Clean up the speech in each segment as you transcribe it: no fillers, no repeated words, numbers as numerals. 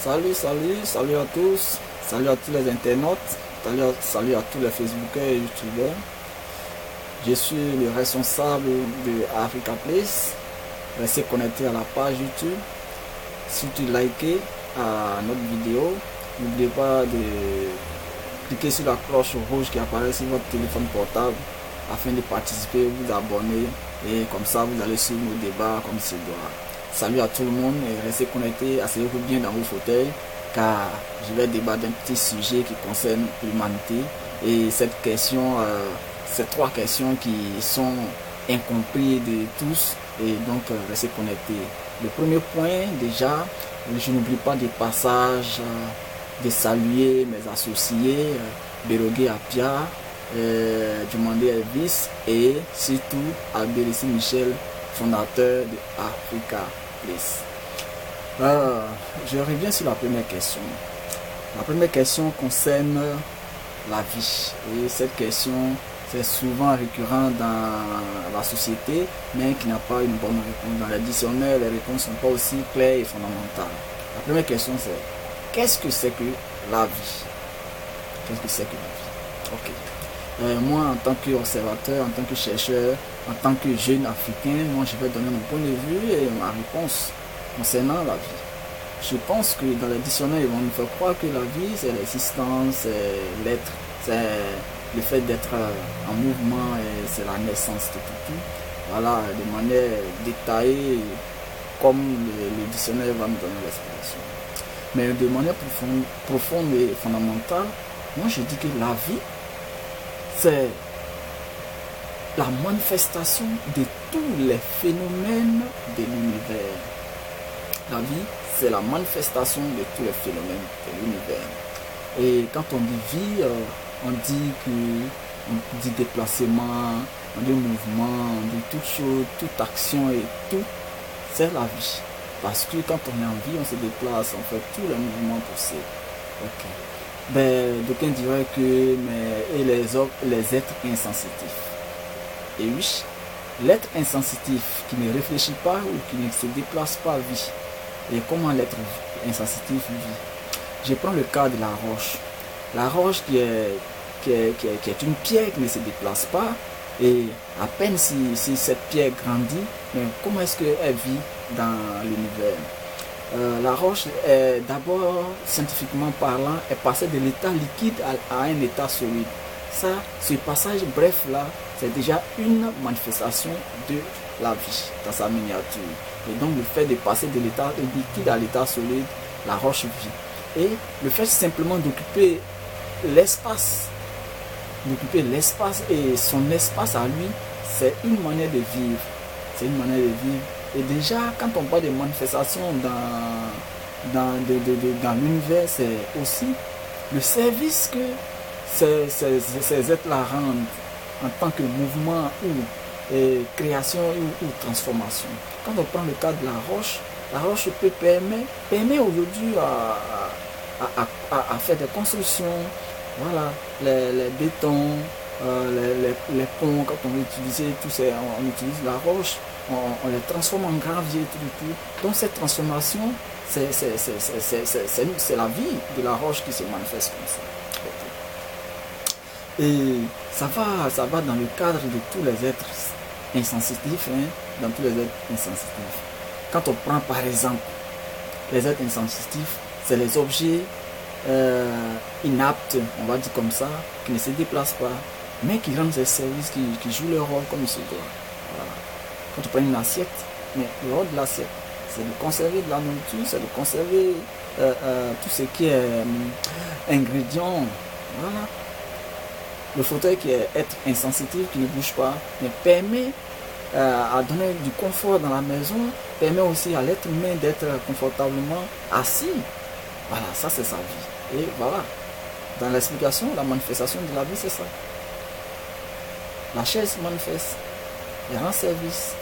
Salut à tous, salut à tous les internautes, salut à tous les Facebookers et YouTubers. Je suis le responsable de Africa Place. Restez connecté à la page YouTube. Surtout likez à notre vidéo. N'oubliez pas de cliquer sur la cloche rouge qui apparaît sur votre téléphone portable afin de participer, vous abonner et comme ça vous allez suivre nos débats comme c'est doit. Salut à tout le monde et restez connectés, asseyez-vous bien dans vos fauteuils car je vais débattre d'un petit sujet qui concerne l'humanité et cette question, ces trois questions qui sont incomprises de tous et donc restez connectés. Le premier point déjà, je n'oublie pas des passages de saluer mes associés, Bérogué Apia, Dumandé Elvis et surtout à Bérissi Michel, fondateur de Africa Place. Je reviens sur la première question. La première question concerne la vie. Et cette question, c'est souvent récurrent dans la société, mais qui n'a pas une bonne réponse. Dans les dictionnaires, les réponses ne sont pas aussi claires et fondamentales. La première question, c'est qu'est-ce que c'est que la vie? Qu'est-ce que c'est que la vie? Ok. Moi, en tant qu'observateur, en tant que chercheur, en tant que jeune africain, moi je vais donner mon point de vue et ma réponse concernant la vie. Je pense que dans les dictionnaires, ils vont nous faire croire que la vie, c'est l'existence, c'est l'être, c'est le fait d'être en mouvement et c'est la naissance de tout. Voilà, de manière détaillée, comme le dictionnaire va nous donner l'explication. Mais de manière profonde et fondamentale, moi je dis que la vie, c'est la manifestation de tous les phénomènes de l'univers. La vie, c'est la manifestation de tous les phénomènes de l'univers. Et quand on dit vie, on dit déplacement, on dit mouvement, on dit toute chose, toute action et tout, c'est la vie. Parce que quand on est en vie, on se déplace, on fait tous les mouvements possibles. Ok. Ben, d'aucuns diraient que les êtres insensitifs. Et oui, l'être insensitif qui ne réfléchit pas ou qui ne se déplace pas vit. Et comment l'être insensitif vit? Je prends le cas de la roche. La roche qui est une pierre qui ne se déplace pas. Et à peine si cette pierre grandit, mais comment est-ce qu'elle vit dans l'univers? La roche, est d'abord, scientifiquement parlant, est passée de l'état liquide à un état solide. Ça, ce passage bref là, c'est déjà une manifestation de la vie dans sa miniature. Et donc le fait de passer de l'état liquide à l'état solide, la roche vit. Et le fait simplement d'occuper l'espace et son espace à lui, c'est une manière de vivre. C'est une manière de vivre. Et déjà, quand on parle de manifestations dans l'univers, c'est aussi le service que ces êtres-là rendent en tant que mouvement ou création ou transformation. Quand on prend le cas de la roche permet aujourd'hui à faire des constructions, voilà, les bétons, les ponts, quand on veut utiliser on utilise la roche, on les transforme en gravier, tout. Donc cette transformation, c'est la vie de la roche qui se manifeste comme ça. Et ça va dans le cadre de tous les êtres insensitifs, dans tous les êtres insensitifs. Quand on prend par exemple les êtres insensitifs, c'est les objets inaptes, on va dire comme ça, qui ne se déplacent pas, mais qui rendent des services, qui jouent leur rôle comme il se doit. Voilà. Quand tu prends une assiette, mais le rôle de l'assiette, c'est de conserver de la nourriture, c'est de conserver tout ce qui est ingrédients. Voilà. Le fauteuil qui est être insensitif, qui ne bouge pas, mais permet à donner du confort dans la maison, permet aussi à l'être humain d'être confortablement assis. Voilà, ça c'est sa vie. Et voilà, dans l'explication, la manifestation de la vie, c'est ça. La chaise manifeste, elle rend service.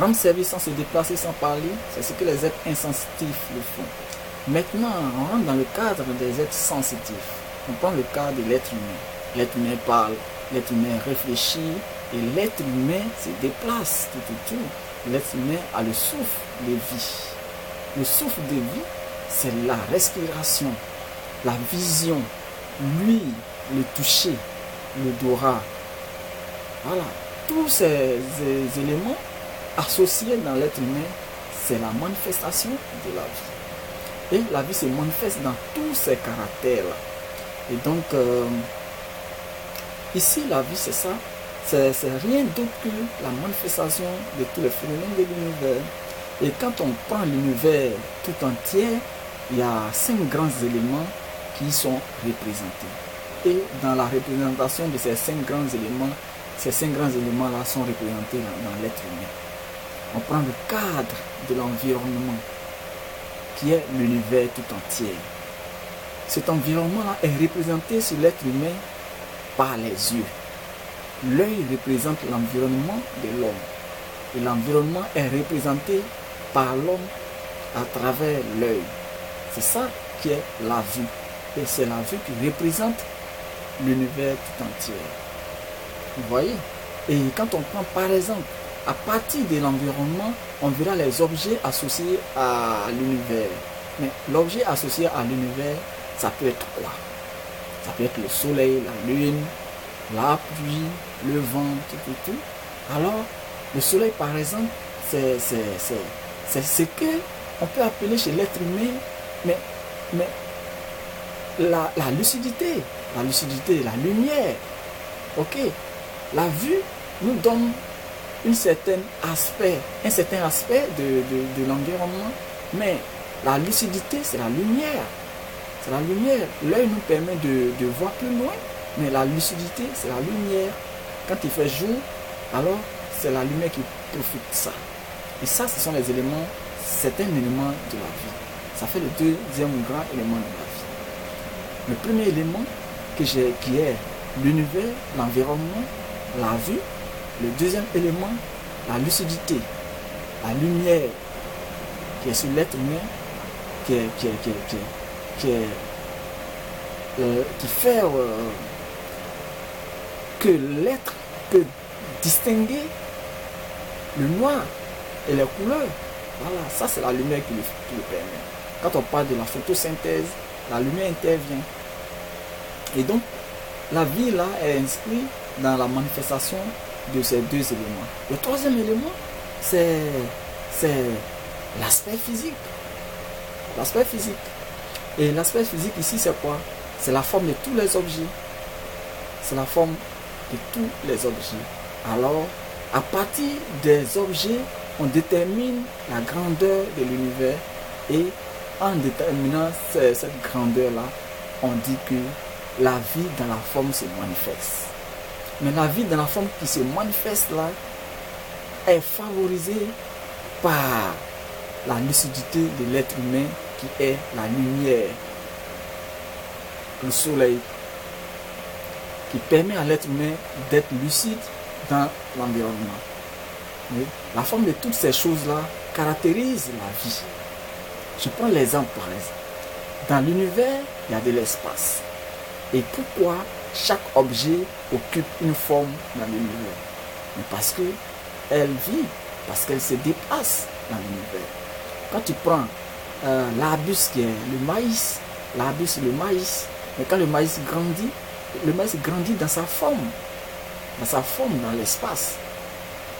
Rendre service sans se déplacer, sans parler, c'est ce que les êtres insensitifs le font. Maintenant, on rentre dans le cadre des êtres sensitifs. On prend le cas de l'être humain. L'être humain parle, l'être humain réfléchit, et l'être humain se déplace, tout. L'être humain a le souffle de vie. Le souffle de vie, c'est la respiration, la vision, l'ouïe, le toucher, l'odorat. Voilà, tous ces éléments associés dans l'être humain, c'est la manifestation de la vie. Et la vie se manifeste dans tous ces caractères-là. Et donc, ici, la vie, c'est ça. C'est rien d'autre que la manifestation de tous les phénomènes de l'univers. Et quand on prend l'univers tout entier, il y a 5 grands éléments qui sont représentés. Et dans la représentation de ces 5 grands éléments, ces 5 grands éléments-là sont représentés dans l'être humain. On prend le cadre de l'environnement, qui est l'univers tout entier. Cet environnement-là est représenté sur l'être humain par les yeux. L'œil représente l'environnement de l'homme. Et l'environnement est représenté par l'homme à travers l'œil. C'est ça qui est la vue. Et c'est la vue qui représente l'univers tout entier. Vous voyez? Et quand on prend par exemple, à partir de l'environnement, on verra les objets associés à l'univers. Mais l'objet associé à l'univers, ça peut être quoi? Ça peut être le soleil, la lune, la pluie, le vent, tout. Alors, le soleil, par exemple, c'est ce qu'on peut appeler chez l'être humain, mais la lucidité, la lumière. Ok, la vue nous donne un certain aspect de l'environnement, mais la lucidité, c'est la lumière. C'est la lumière. L'œil nous permet de voir plus loin, mais la lucidité, c'est la lumière. Quand il fait jour, alors c'est la lumière qui profite de ça. Et ça, ce sont les éléments, certains éléments de la vie. Ça fait le deuxième grand élément de la vie. Le premier élément qui est l'univers, l'environnement, la vue. Le deuxième élément, la lucidité, la lumière qui est sur l'être humain, qui fait que l'être peut distinguer le noir et les couleurs. Voilà, ça c'est la lumière qui le permet. Quand on parle de la photosynthèse, la lumière intervient. Et donc, la vie là est inscrite dans la manifestation de ces deux éléments. Le troisième élément, c'est l'aspect physique. L'aspect physique. Et l'aspect physique ici, c'est quoi? C'est la forme de tous les objets. C'est la forme de tous les objets. Alors, à partir des objets, on détermine la grandeur de l'univers. Et en déterminant cette grandeur-là, on dit que la vie dans la forme se manifeste. Mais la vie dans la forme qui se manifeste là est favorisée par la lucidité de l'être humain qui est la lumière, le soleil, qui permet à l'être humain d'être lucide dans l'environnement. La forme de toutes ces choses-là caractérise la vie. Je prends l'exemple par exemple. Dans l'univers, il y a de l'espace. Et pourquoi chaque objet occupe une forme dans l'univers? Mais parce qu'elle vit, parce qu'elle se déplace dans l'univers. Quand tu prends l'arbuste qui est le maïs, l'arbuste c'est le maïs, mais quand le maïs grandit dans sa forme dans l'espace.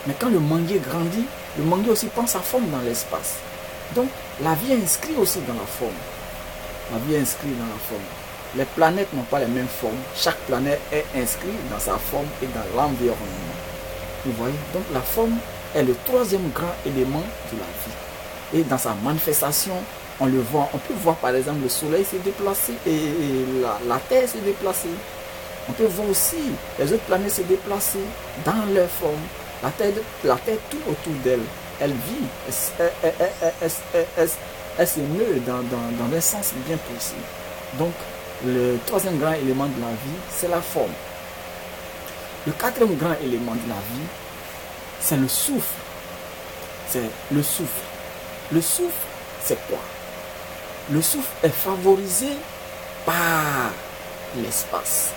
Mais quand le manguier grandit, le manguier aussi prend sa forme dans l'espace. Donc la vie est inscrite aussi dans la forme. La vie est inscrite dans la forme. Les planètes n'ont pas les mêmes formes. Chaque planète est inscrite dans sa forme et dans l'environnement. Vous voyez? Donc la forme est le troisième grand élément de la vie. Et dans sa manifestation, on le voit. On peut voir par exemple le soleil se déplacer et la Terre se déplacer. On peut voir aussi les autres planètes se déplacer dans leur forme. La Terre tout autour d'elle. Elle vit. Elle se meut dans un sens bien précis. Donc, le troisième grand élément de la vie, c'est la forme. Le quatrième grand élément de la vie, c'est le souffle. C'est le souffle. Le souffle, c'est quoi? Le souffle est favorisé par l'espace.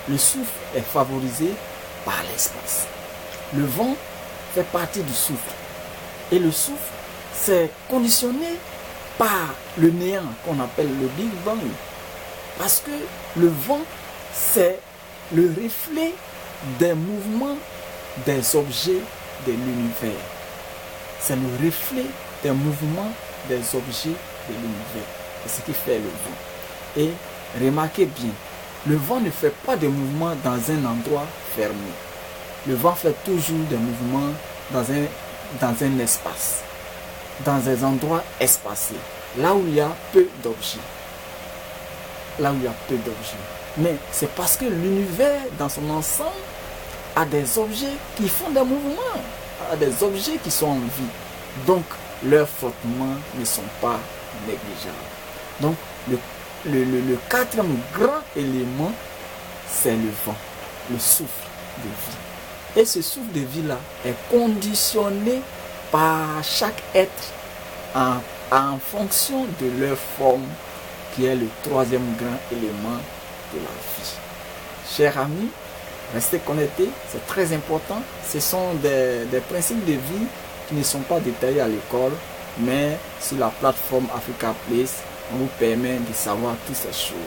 Le souffle est favorisé par l'espace. Le vent fait partie du souffle. Et le souffle, c'est conditionné par le néant qu'on appelle le Big Bang. Parce que le vent, c'est le reflet des mouvements des objets de l'univers. C'est le reflet des mouvements des objets de l'univers. C'est ce qui fait le vent. Et remarquez bien, le vent ne fait pas de mouvements dans un endroit fermé. Le vent fait toujours des mouvements dans un espace, dans des endroits espacés, là où il y a peu d'objets. Là où il y a peu d'objets. Mais c'est parce que l'univers dans son ensemble a des objets qui font des mouvements, a des objets qui sont en vie. Donc leurs frottements ne sont pas négligeables. Donc le quatrième grand élément, c'est le vent, le souffle de vie. Et ce souffle de vie-là est conditionné par chaque être en fonction de leur forme, qui est le troisième grand élément de la vie. Chers amis, restez connectés, c'est très important. Ce sont des principes de vie qui ne sont pas détaillés à l'école, mais sur la plateforme Africa Place, on vous permet de savoir toutes ces choses.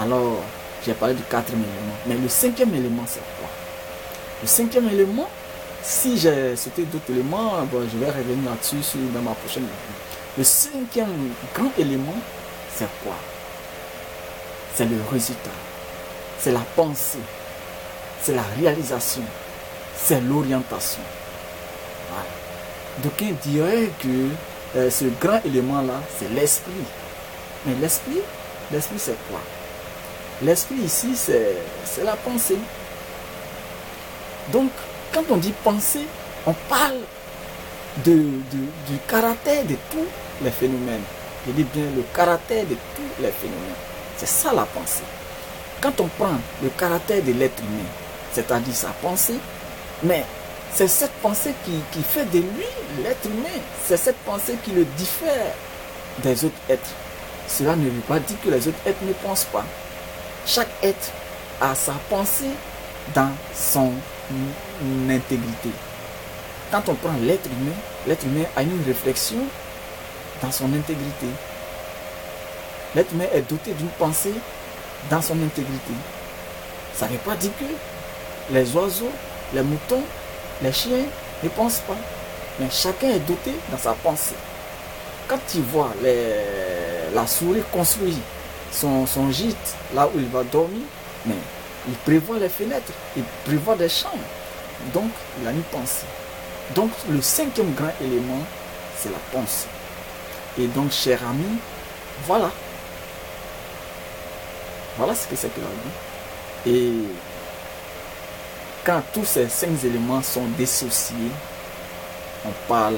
Alors, j'ai parlé du quatrième élément, mais le cinquième élément, c'est quoi? Le cinquième élément, si j'ai sauté d'autres éléments, je vais revenir là-dessus dans ma prochaine vidéo. Le cinquième grand élément, c'est quoi? C'est le résultat, c'est la pensée, c'est la réalisation, c'est l'orientation. Voilà. D'aucuns diraient que ce grand élément-là, c'est l'esprit. Mais l'esprit c'est quoi? L'esprit ici, c'est la pensée. Donc, quand on dit pensée, on parle du caractère de tous les phénomènes. Je dis bien le caractère de tous les phénomènes. C'est ça la pensée. Quand on prend le caractère de l'être humain, c'est-à-dire sa pensée, mais c'est cette pensée qui fait de lui l'être humain. C'est cette pensée qui le diffère des autres êtres. Cela ne veut pas dire que les autres êtres ne pensent pas. Chaque être a sa pensée dans son intégrité. Quand on prend l'être humain a une réflexion dans son intégrité. L'être humain est doté d'une pensée dans son intégrité. Ça ne veut pas dire que les oiseaux, les moutons, les chiens ne pensent pas. Mais chacun est doté dans sa pensée. Quand tu vois la souris construire son gîte, là où il va dormir, mais il prévoit les fenêtres, il prévoit des chambres. Donc, il a une pensée. Donc, le cinquième grand élément, c'est la pensée. Et donc, chers amis, voilà. Voilà ce que c'est que la vie. Et quand tous ces 5 éléments sont dissociés, on parle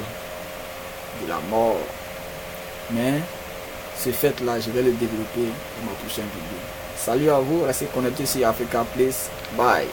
de la mort. Mais ce fait-là, je vais le développer dans ma prochaine vidéo. Salut à vous, restez connectés sur Africa Place. Bye.